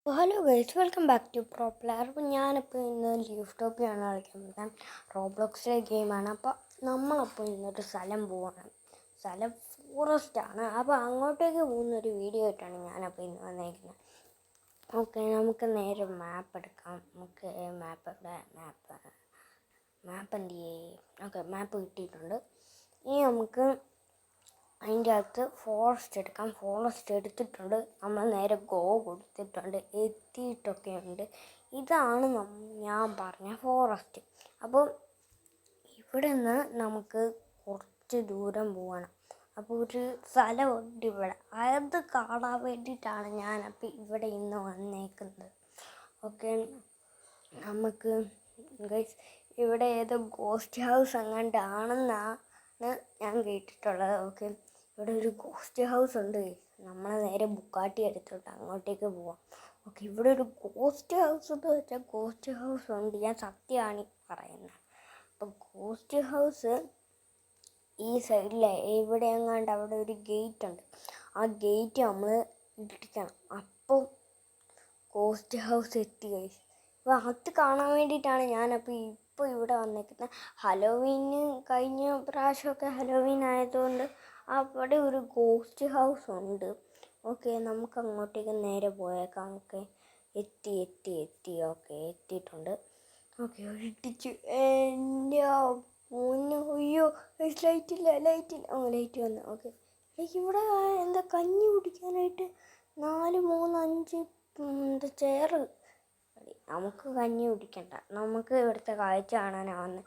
Hello guys, welcome back to pro player. അപ്പോൾ ഞാനിപ്പോൾ ഇന്ന് ലീഫ് ടോപ്പിയാണ് കളിക്കുന്നത്. റോബ്ലോക്സിലെ ഗെയിമാണ്. അപ്പോൾ നമ്മളപ്പോൾ ഇന്നൊരു സ്ഥലം പോവാണ്. സ്ഥലം ഫോറസ്റ്റാണ്. അപ്പോൾ അങ്ങോട്ടേക്ക് പോകുന്നൊരു വീഡിയോ ആയിട്ടാണ് ഞാനപ്പോൾ ഇന്ന് വന്നേക്കുന്നത്. ഓക്കെ, നമുക്ക് നേരെ മാപ്പ് എടുക്കാം. നമുക്ക് മാപ്പ് എന്ത് ചെയ്യേ? ഓക്കെ, മാപ്പ് കിട്ടിയിട്ടുണ്ട്. ഇനി നമുക്ക് അതിൻ്റെ അകത്ത് ഫോറസ്റ്റ് എടുക്കാം. ഫോറസ്റ്റ് എടുത്തിട്ടുണ്ട്. നമ്മൾ നേരെ ഗോ കൊടുത്തിട്ടുണ്ട്. എത്തിയിട്ടൊക്കെ ഉണ്ട്. ഇതാണ് ഞാൻ പറഞ്ഞ ഫോറസ്റ്റ്. അപ്പോൾ ഇവിടെ നിന്ന് നമുക്ക് കുറച്ച് ദൂരം പോകണം. അപ്പോൾ ഒരു സ്ഥലമുണ്ട് ഇവിടെ. അത് കാണാൻ വേണ്ടിയിട്ടാണ് ഞാനപ്പോൾ ഇവിടെ ഇന്ന് വന്നേക്കുന്നത്. ഓക്കെ, നമുക്ക് ഗൈസ് ഇവിടെ ഏതോ ഗോസ്റ്റ് ഹൗസ് അങ്ങാണ്ടാണെന്നാണ് ഞാൻ കേട്ടിട്ടുള്ളത്. ഓക്കെ, ഇവിടെ ഒരു ഗോസ്റ്റ് ഹൗസ് ഉണ്ട്. നമ്മൾ നേരെ ബുക്കാട്ടി എടുത്തിട്ട് അങ്ങോട്ടേക്ക് പോവാം. ഓക്കെ, ഇവിടെ ഒരു ഗോസ്റ്റ് ഹൗസ് എന്ന് വെച്ചാൽ ഗോസ്റ്റ് ഹൗസ് ഉണ്ട്. ഞാൻ സത്യമാണ് പറയുന്നത്. അപ്പോൾ ഗോസ്റ്റ് ഹൗസ് ഈ സൈഡിലെ ഇവിടെ എങ്ങാണ്ട് അവിടെ ഒരു ഗേറ്റ് ഉണ്ട്. ആ ഗേറ്റ് നമ്മൾ ഇടിക്കണം. അപ്പോൾ ഗോസ്റ്റ് ഹൗസ് എത്തി കഴിച്ചു. അപ്പോൾ അത് കാണാൻ വേണ്ടിയിട്ടാണ് ഞാനപ്പോൾ ഇപ്പോൾ ഇവിടെ വന്നേക്കുന്നത്. ഹലോവീന് കഴിഞ്ഞ പ്രാവശ്യമൊക്കെ ഹലോവീൻ ആയതുകൊണ്ട് അവിടെ ഒരു ഗോസ്റ്റ് ഹൗസ് ഉണ്ട്. ഓക്കെ, നമുക്ക് അങ്ങോട്ടേക്ക് നേരെ പോയേക്കാം. ഓക്കെ, എത്തി. ഓക്കെ, എത്തിയിട്ടുണ്ട്. ഓക്കെ, ഇടിച്ചു. എൻ്റെ മുന്നേ അയ്യോ, ലൈറ്റില്ല. ലൈറ്റ് വന്നു. ഓക്കെ, ഇവിടെ എന്താ കഞ്ഞി കുടിക്കാനായിട്ട് 4, 3, 5 എന്താ ചെയർ. നമുക്ക് കഞ്ഞി കുടിക്കണ്ട, നമുക്ക് ഇവിടുത്തെ കാഴ്ച കാണാനാണ്.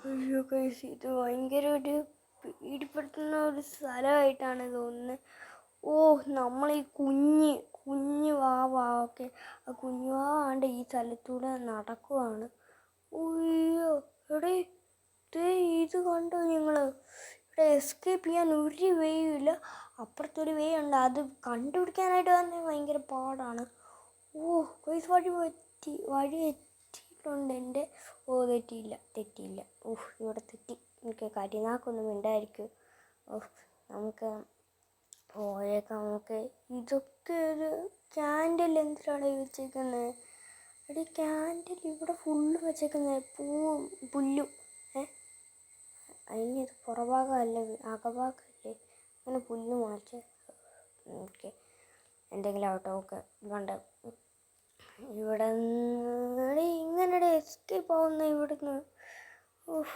അയ്യോ ഗൈസ്, ഇത് ഭയങ്കര ഒരു പേടിപ്പെടുത്തുന്ന ഒരു സ്ഥലമായിട്ടാണ് തോന്നുന്നത്. ഓ, നമ്മൾ ഈ കുഞ്ഞു വാവൊക്കെ ആ കുഞ്ഞു വാവാണ്ട് ഈ സ്ഥലത്തൂടെ നടക്കുവാണ്. അയ്യോ എടേ, ഇത് കണ്ടോ നിങ്ങൾ? ഇവിടെ എസ്കേപ്പ് ചെയ്യാൻ ഒരു വേയും ഇല്ല. അപ്പുറത്തൊരു വേ ഉണ്ട്. അത് കണ്ടുപിടിക്കാനായിട്ട് തന്നെ ഭയങ്കര പാടാണ്. ഓ ഗൈസ്, വഴി എത്തിയിട്ടുണ്ട് എൻ്റെ. ഓ, തെറ്റിയില്ല. ഓഹ്, ഇവിടെ തെറ്റി. എനിക്ക് കരിനാക്കൊന്നും ഉണ്ടായിരിക്കും. ഓഹ്, നമുക്ക് പോയേക്കാം. നമുക്ക് ഇതൊക്കെ ഒരു ക്യാൻഡിൽ എന്തിനാണ് വെച്ചേക്കുന്നത്? എടി, ക്യാൻഡിൽ ഇവിടെ ഫുള്ള് വെച്ചേക്കുന്നത് പുല്ലും. അതിന് പുറഭാഗമല്ല, അകഭാഗമല്ലേ അങ്ങനെ പുല്ല് മുളച്ച്. ഓക്കെ, എന്തെങ്കിലും ആവട്ടെ. ഓക്കെ, വേണ്ട. ഇവിടെ ഇങ്ങനെ എസ്കേപ്പ് ആവുന്ന ഇവിടുന്ന്. ഓഹ്,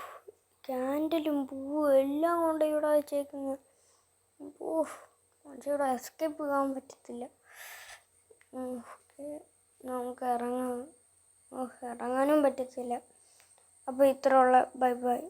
ക്യാൻഡിലും പൂവും എല്ലാം കൊണ്ട് ഇവിടെ വെച്ചേക്കുന്നത്. ഓഹ്, പക്ഷേ ഇവിടെ എസ്കേപ്പ് ചെയ്യാൻ പറ്റത്തില്ല. ഓക്കെ, നമുക്ക് ഇറങ്ങാനും പറ്റത്തില്ല. അപ്പോൾ ഇത്രയുള്ള ബൈ.